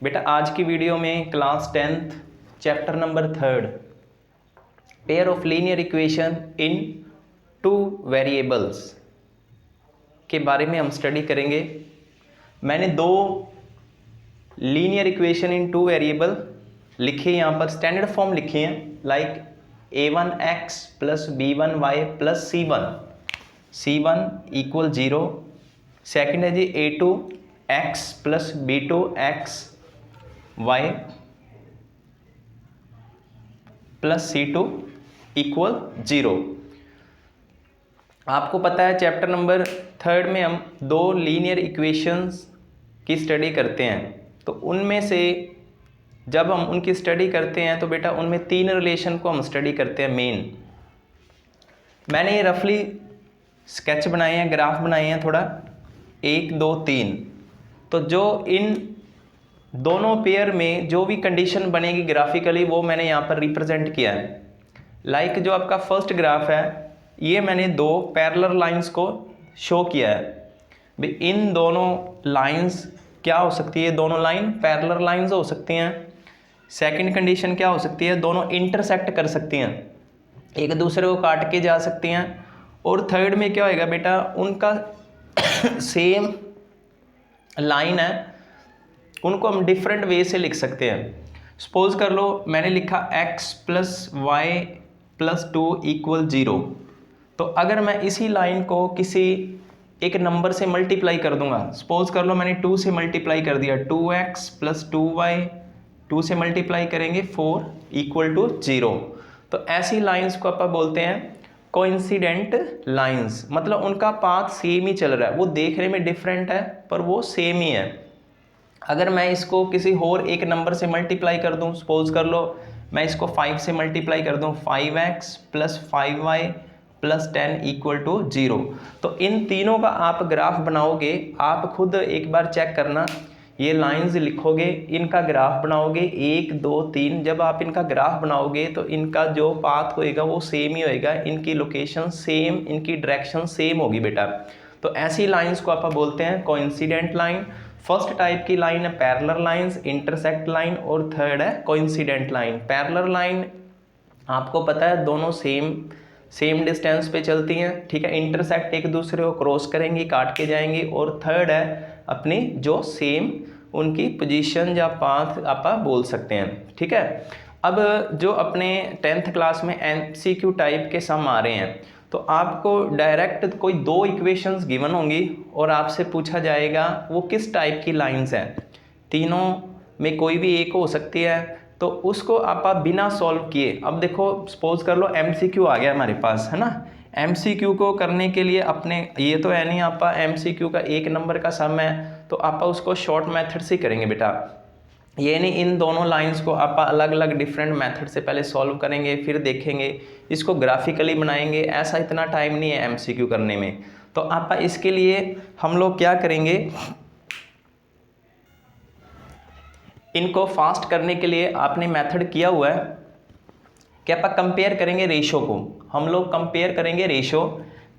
बेटा आज की वीडियो में class 10th chapter number 3 pair of linear equation in two variables के बारे में हम स्टडी करेंगे। मैंने दो linear equation in two variable लिखे, यहाँ पर स्टैंडर्ड फॉर्म लिखे हैं, like a1x plus b1y plus c1 equal 0। Second है जी a2x plus b2x y plus c2 equal 0। आपको पता है चैप्टर नंबर 3 में हम दो लीनियर इक्वेशंस की स्टडी करते हैं, तो उनमें से जब हम उनकी स्टडी करते हैं तो बेटा उनमें तीन रिलेशन को हम स्टडी करते हैं मेन। मैंने ये रफली स्केच बनाए हैं, ग्राफ बनाए हैं, थोड़ा 1 2 3। तो जो इन दोनों पेयर में जो भी कंडीशन बनेगी ग्राफिकली वो मैंने यहाँ पर रिप्रेजेंट किया है। लाइक जो आपका फर्स्ट ग्राफ है ये मैंने दो पैरेलल लाइंस को शो किया है। भाई इन दोनों लाइंस क्या हो सकती है, दोनों लाइन पैरेलल लाइंस हो सकती हैं। सेकंड कंडीशन क्या हो सकती है, दोनों इंटरसेक्ट कर सकती हैं, एक दूसरे को काट के जा सकती हैं। और थर्ड में क्या होएगा बेटा, उनका सेम लाइन है, उनको हम डिफरेंट वे से लिख सकते हैं। सपोज कर लो मैंने लिखा x plus y plus 2 equal 0। तो अगर मैं इसी लाइन को किसी एक नंबर से मल्टीप्लाई कर दूंगा, सपोज कर लो मैंने 2 से मल्टीप्लाई कर दिया, 2x प्लस 2y, 2 से मल्टीप्लाई करेंगे 4 इक्वल टू 0। तो ऐसी लाइंस को आप बोलते हैं कोइंसिडेंट लाइंस, मतलब उनका पाथ सेम ही चल रहा है, वो देखने में डिफरेंट है पर वो सेम ही है। अगर मैं इसको किसी और एक नंबर से मल्टीप्लाई कर दूं, सपोज कर लो मैं इसको 5 से मल्टीप्लाई कर दूं, 5x plus 5y plus 10 equal to 0। तो इन तीनों का आप ग्राफ बनाओगे, आप खुद एक बार चेक करना, ये लाइंस लिखोगे, इनका ग्राफ बनाओगे 1 2 3। जब आप इनका ग्राफ बनाओगे तो इनका जो पाथ होएगा वो सेम ही होएगा, इनकी लोकेशन सेम, इनकी डायरेक्शन सेम होगी बेटा। तो ऐसी लाइंस को आप बोलते हैं कोइंसिडेंट लाइन। फर्स्ट टाइप की लाइन है पैरेलल लाइंस, इंटरसेक्ट लाइन, और थर्ड है कोइंसिडेंट लाइन। पैरेलल लाइन आपको पता है दोनों सेम डिस्टेंस पे चलती हैं, ठीक है, इंटरसेक्ट एक दूसरे को क्रॉस करेंगी, काट के जाएंगी। और थर्ड है अपनी जो सेम उनकी पोजीशन या पाथ आप बोल सकते हैं, ठीक है। अब जो अपने 10th क्लास में MCQ टाइप के सम आ रहे हैं, तो आपको डायरेक्ट कोई दो इक्वेशंस गिवन होंगी और आपसे पूछा जाएगा वो किस टाइप की लाइंस हैं, तीनों में कोई भी एक हो सकती है। तो उसको आप बिना सॉल्व किए, अब देखो सपोज कर लो MCQ आ गया हमारे पास, है ना। MCQ को करने के लिए अपने ये तो है नहीं, आप MCQ का 1 नंबर का सम है तो आप उसको शॉर्ट मेथड से करेंगे बेटा। ये नहीं इन दोनों लाइंस को आप अलग अलग डिफरेंट मेथड से पहले सॉल्व करेंगे, फिर देखेंगे, इसको ग्राफिकली बनाएंगे, ऐसा इतना टाइम नहीं है MCQ करने में। तो आप इसके लिए हम लोग क्या करेंगे, इनको फास्ट करने के लिए आपने मेथड किया हुआ है कि आप कंपेयर करेंगे रेशो को। हम लोग कंपेयर करेंगे रेशो,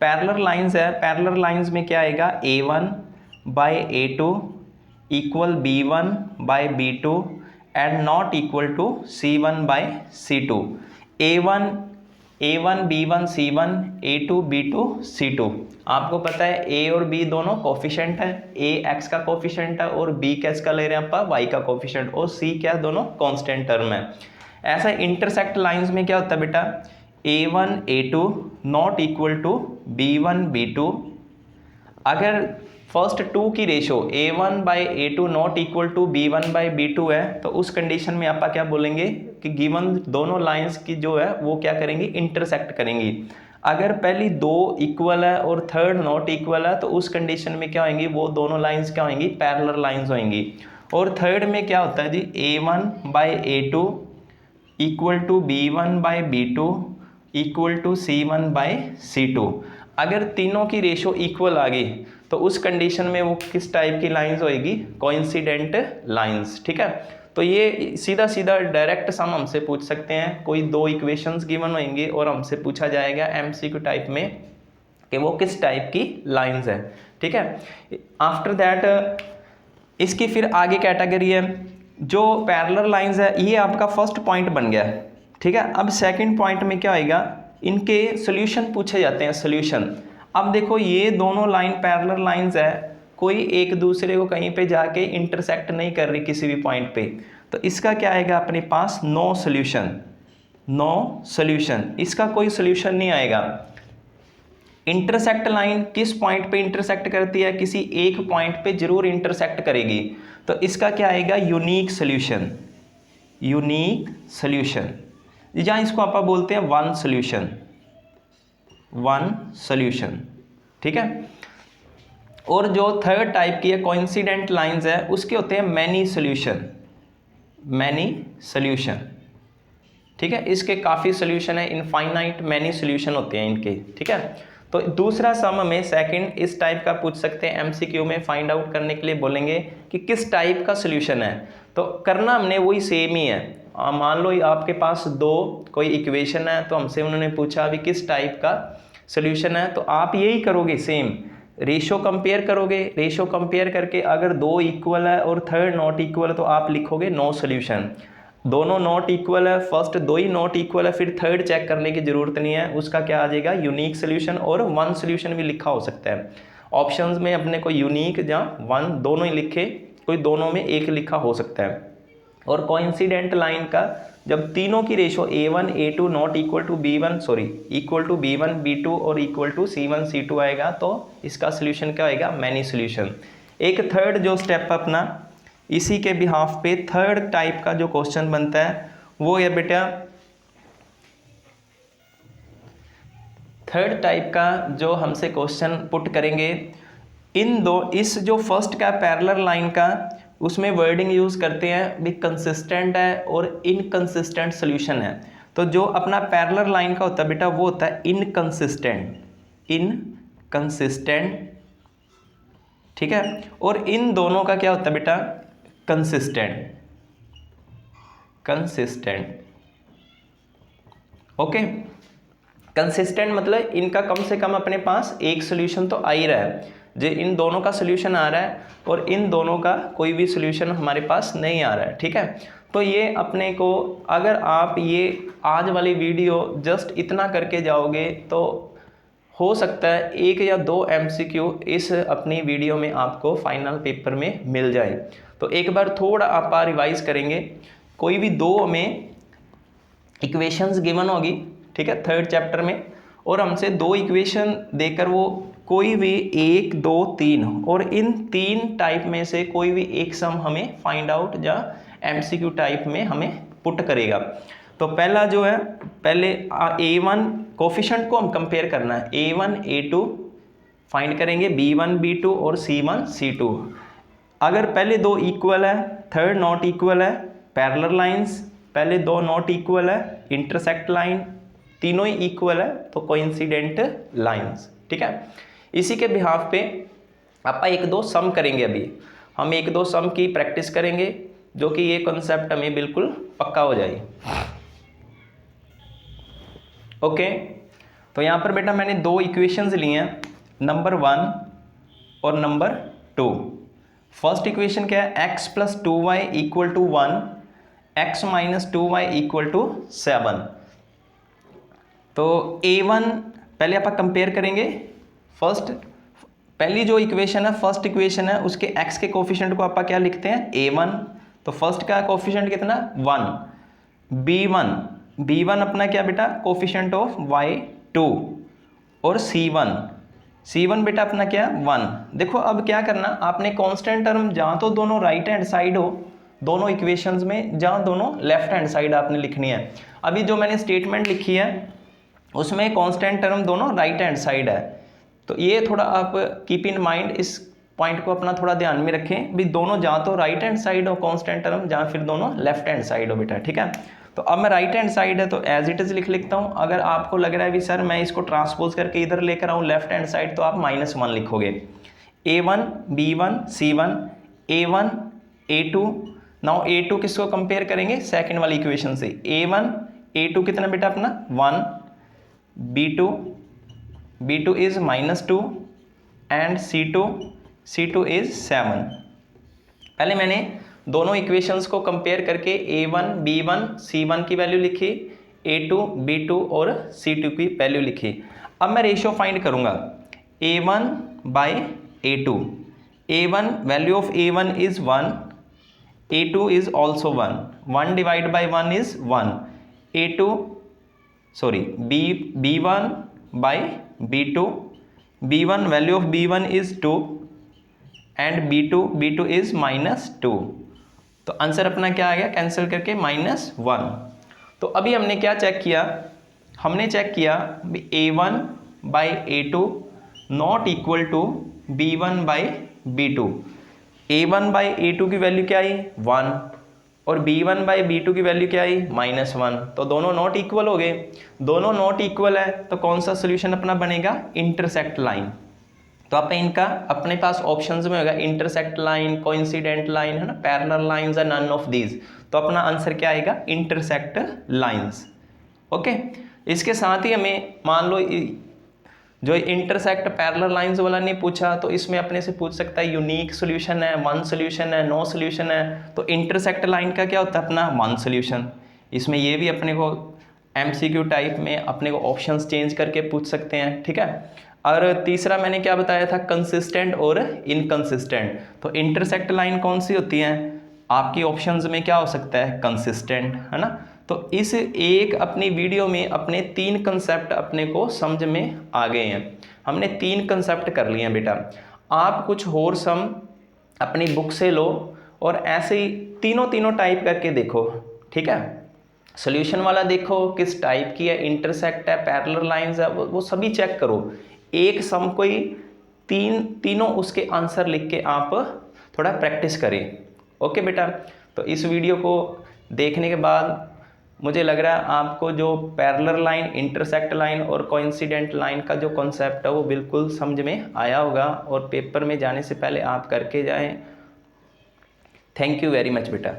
पैरेलल लाइंस है, पैरेलल लाइंस में क्या आएगा, a1 by a2 equal b1 by b2 and not equal to c1 by c2। a1 b1 c1, a2 b2 c2। आपको पता है a और b दोनों कोफिशिएंट है, a x का कोफिशिएंट है और b किसका ले रहे हैं आप, y का कोफिशिएंट, और c क्या, दोनों कांस्टेंट टर्म है। ऐसा इंटरसेक्ट लाइंस में क्या होता है बेटा, a1 a2 not equal to b1 b2। अगर फर्स्ट 2 की ratio a1 by a2 not equal to b1 by b2 है, तो उस कंडीशन में आप क्या बोलेंगे कि गिवन दोनों लाइंस की जो है वो क्या करेंगी, इंटरसेक्ट करेंगी। अगर पहली 2 इक्वल है और थर्ड नॉट इक्वल है तो उस कंडीशन में क्या होंगी, वो दोनों लाइंस क्या होंगी, पैरेलल लाइंस होंगी। और थर्ड में क्या होता है जी, a1 by a2 equal to b1 by b2 equal to c1 by c2। अगर तीनों की रेशो इक्वल आ गई तो उस कंडीशन में वो किस टाइप की लाइंस होएगी, कोइंसिडेंट लाइंस, ठीक है। तो ये सीधा सीधा डायरेक्ट सम हमसे पूछ सकते हैं, कोई दो इक्वेशंस गिवन होंगे और हमसे पूछा जाएगा MCQ टाइप में कि वो किस टाइप की लाइंस है, ठीक है। आफ्टर दैट इसकी फिर आगे कैटेगरी है जो पैरेलल लाइंस है ये आपका फर्स्ट पॉइंट बन गया, ठीक है। अब सेकंड पॉइंट में क्या आएगा, इनके सॉल्यूशन पूछे जाते हैं, सॉल्यूशन। अब देखो ये दोनों लाइन पैरेलल लाइंस है, कोई एक दूसरे को कहीं पे जाके इंटरसेक्ट नहीं कर रही किसी भी पॉइंट पे, तो इसका क्या आएगा अपने पास, नो सॉल्यूशन, नो सॉल्यूशन, इसका कोई सॉल्यूशन नहीं आएगा। इंटरसेक्ट लाइन किस पॉइंट पे इंटरसेक्ट करती है, किसी एक पॉइंट पे जरूर इंटरसेक्ट करेगी, तो इसका क्या आएगा, यूनिक सॉल्यूशन, यूनिक सॉल्यूशन, या इसको आप बोलते हैं वन सॉल्यूशन, वन सॉल्यूशन, ठीक है। और जो थर्ड टाइप की है कोइंसिडेंट लाइंस है, उसके होते हैं मैनी सॉल्यूशन, मैनी सॉल्यूशन, ठीक है। इसके काफ़ी सॉल्यूशन है, इनफाइनाइट मैनी सॉल्यूशन होते हैं इनके, ठीक है। तो दूसरा सम हमें सेकंड इस टाइप का पूछ सकते हैं, एमसीक्यू में फाइंड आउट करने के लिए बोलेंगे कि किस टाइप का सॉल्यूशन है, तो करना हमने वही सेम ही है। मान लो आपके पास दो कोई इक्वेशन है, तो हमसे उन्होंने पूछा अभी किस टाइप का सॉल्यूशन है, तो आप यही करोगे सेम, रेशो कंपेयर करोगे, रेशो कंपेयर करके अगर दो इक्वल है और थर्ड नॉट इक्वल है तो आप लिखोगे नो सॉल्यूशन। दोनों नॉट इक्वल है, फर्स्ट दो ही नॉट इक्वल है, फिर थर्ड चेक करने की जरूरत नहीं है, उसका क्या आ जाएगा, यूनिक सॉल्यूशन, और वन सॉल्यूशन भी लिखा हो सकता है। ऑप्शंस में अपने को यूनिक या वन दोनों ही लिखे, कोई दोनों में एक लिखा हो सकता है। और कोइंसिडेंट लाइन का जब तीनों की ratio A1 A2 not equal to B1 sorry equal to B1 B2 और इक्वल टू C1 C2 आएगा, तो इसका सोल्यूशन क्या आएगा, मैनी सोल्यूशन। एक थर्ड जो स्टेप अपना इसी के बिहाफ पे थर्ड टाइप का जो क्वेश्चन बनता है वो है बेटा, थर्ड टाइप का जो हमसे क्वेश्चन पुट करेंगे, इन दो इस जो फर्स्ट का पैरेलल लाइन का उसमें वर्डिंग यूज़ करते हैं भी कंसिस्टेंट है और इनकंसिस्टेंट सोल्यूशन है। तो जो अपना पैरेलल लाइन का होता है बेटा वो होता है इनकंसिस्टेंट, इनकंसिस्टेंट, ठीक है। और इन दोनों का क्या होता है बेटा, कंसिस्टेंट, कंसिस्टेंट, ओके। कंसिस्टेंट मतलब इनका कम से कम अपने पास एक सोल्यूशन तो आ ही रहा है, जो इन दोनों का सोल्यूशन आ रहा है और इन दोनों का कोई भी सोल्यूशन हमारे पास नहीं आ रहा है, ठीक है। तो ये अपने को अगर आप ये आज वाली वीडियो जस्ट इतना करके जाओगे तो हो सकता है एक या दो एमसीक्यू इस अपनी वीडियो में आपको फाइनल पेपर में मिल जाए। तो एक बार थोड़ा आप रिवाइज करेंगे, कोई भी दो में इक्वेशंस गिवन होगी, ठीक है, थर्ड चैप्टर में, और हमसे दो इक्वेशन देकर वो कोई भी एक दो तीन और इन तीन टाइप में से कोई भी एक सम हमें फाइंड आउट या एमसीक्यू टाइप में हमें पुट करेगा। तो पहला जो है, पहले A1 कोफिशिएंट को हम कंपेयर करना है, A1 A2 फाइंड करेंगे, B1 B2 और C1 C2। अगर पहले दो इक्वल है, थर्ड नॉट इक्वल है, पैरेलल लाइंस पहले दो नॉट इक्वल है, इंटरसेक्ट लाइन तीनों ही इक्वल है, तो कोइंसिडेंट लाइंस, ठीक है। इसी के बिहाफ पे आप एक दो सम करेंगे, अभी हम एक दो सम की प्रैक्टिस करेंगे जो कि ये कॉन्सेप्ट हमें बिल्कुल पक्का हो जाए, ओके। तो यहाँ पर बेटा मैंने दो इक्वेशंस लिए हैं, नंबर 1 और नंबर 2। फर्स्ट इक्वेशन क्या है, x + 2y = 1, x - 2y = 7। तो A1 पहले आप कंपेयर करेंगे, फर्स्ट पहली जो इक्वेशन है फर्स्ट इक्वेशन है उसके x के कोफिशिएंट को आप क्या लिखते हैं, A1। तो फर्स्ट का कोफिशिएंट कितना, 1। B1 अपना क्या बेटा, कोफिशिएंट ऑफ y2, और C1 बेटा अपना क्या, 1। देखो अब क्या करना, आपने कांस्टेंट टर्म जहाँ तो दोनों राइट हैंड साइड हो दोनों इक्वेशंस में, जहाँ दोनों लेफ्ट हैंड साइड आपने लिखनी है। अभी जो मैंने स्टेटमेंट लिखी है उसमें कांस्टेंट टर्म दोनों राइट हैंड साइड है, तो ये थोड़ा आप कीप इन माइंड, इस पॉइंट को अपना थोड़ा ध्यान में रखें भी दोनों जहाँ तो राइट हैंड साइड हो कांस्टेंट टर्म, जहाँ फिर दोनों लेफ्ट हैंड साइड हो बेटा, ठीक है। तो अब मैं राइट हैंड साइड है तो एज इट इज लिख लेता हूँ। अगर आपको लग रहा है भी सर मैं इसको ट्रांसपोज करके इधर लेकर आऊँ लेफ्ट हैंड साइड, तो आप -1 लिखोगे। A1 B1 C1 A1 A2। Now A2 किसको कंपेयर करेंगे, सेकंड वाली इक्वेशन से, A1 A2 कितना बेटा अपना 1, B2 is -2 and C2 is 7। पहले मैंने दोनों इक्वेशंस को कंपेयर करके A1 B1 C1 की वैल्यू लिखी, A2 B2 और C2 की वैल्यू लिखी। अब मैं रेशियो फाइंड करूँगा A1 by A2। A1 value of A1 is 1, A2 is also 1, 1 divide by 1 is 1, B1 by B2, B1 value of B1 is 2 and B2 is -2। तो answer अपना क्या आ गया, कैंसिल करके -1। तो अभी हमने क्या चेक किया, हमने चेक किया A1 by A2 not equal to B1 by B2। A1 by A2 की वैल्यू क्या आई 1 और B1 बाई B2 की वैल्यू क्या आई -1। तो दोनों नॉट इक्वल हो गए। दोनों नॉट इक्वल है तो कौन सा सोल्यूशन अपना बनेगा, इंटरसेक्ट लाइन। तो आप इनका अपने पास ऑप्शंस में होगा इंटरसेक्ट लाइन, कोइंसिडेंट लाइन, है ना, parallel lines and none of these. तो अपना आंसर क्या आएगा, इंटरसेक्ट लाइंस। ओके, इसके साथ ही हमें मान लो जो इंटरसेक्ट पैरेलल लाइंस वाला नहीं पूछा तो इसमें अपने से पूछ सकता है यूनिक सोल्यूशन है, वन सोल्यूशन है, नो सोल्यूशन है। तो इंटरसेक्ट लाइन का क्या होता है अपना वन सोल्यूशन। इसमें ये भी अपने को एमसीक्यू टाइप में अपने को ऑप्शंस चेंज करके पूछ सकते हैं, ठीक है। और तीसरा मैंने क्या बताया था, कंसिस्टेंट और इनकंसिस्टेंट। तो इंटरसेक्ट लाइन कौन सी होती है आपकी ऑप्शंस में, क्या हो सकता है, कंसिस्टेंट, है ना। तो इस एक अपनी वीडियो में अपने 3 कंसेप्ट अपने को समझ में आ गए हैं। हमने 3 कंसेप्ट कर लिए हैं बेटा। आप कुछ और सम अपनी बुक से लो और ऐसे ही तीनों टाइप करके देखो, ठीक है। सोल्यूशन वाला देखो किस टाइप की है, इंटरसेक्ट है, पैरेलल लाइंस है, वो सभी चेक करो। एक सम को ही तीनों उसके आंसर लिख के आप थोड़ा प्रैक्टिस करें। ओके बेटा, तो इस वीडियो को देखने के बाद मुझे लग रहा है आपको जो पैरेलल लाइन, इंटरसेक्ट लाइन और कोइंसिडेंट लाइन का जो कॉन्सेप्ट है वो बिल्कुल समझ में आया होगा और पेपर में जाने से पहले आप करके जाएं। थैंक यू वेरी मच बेटा।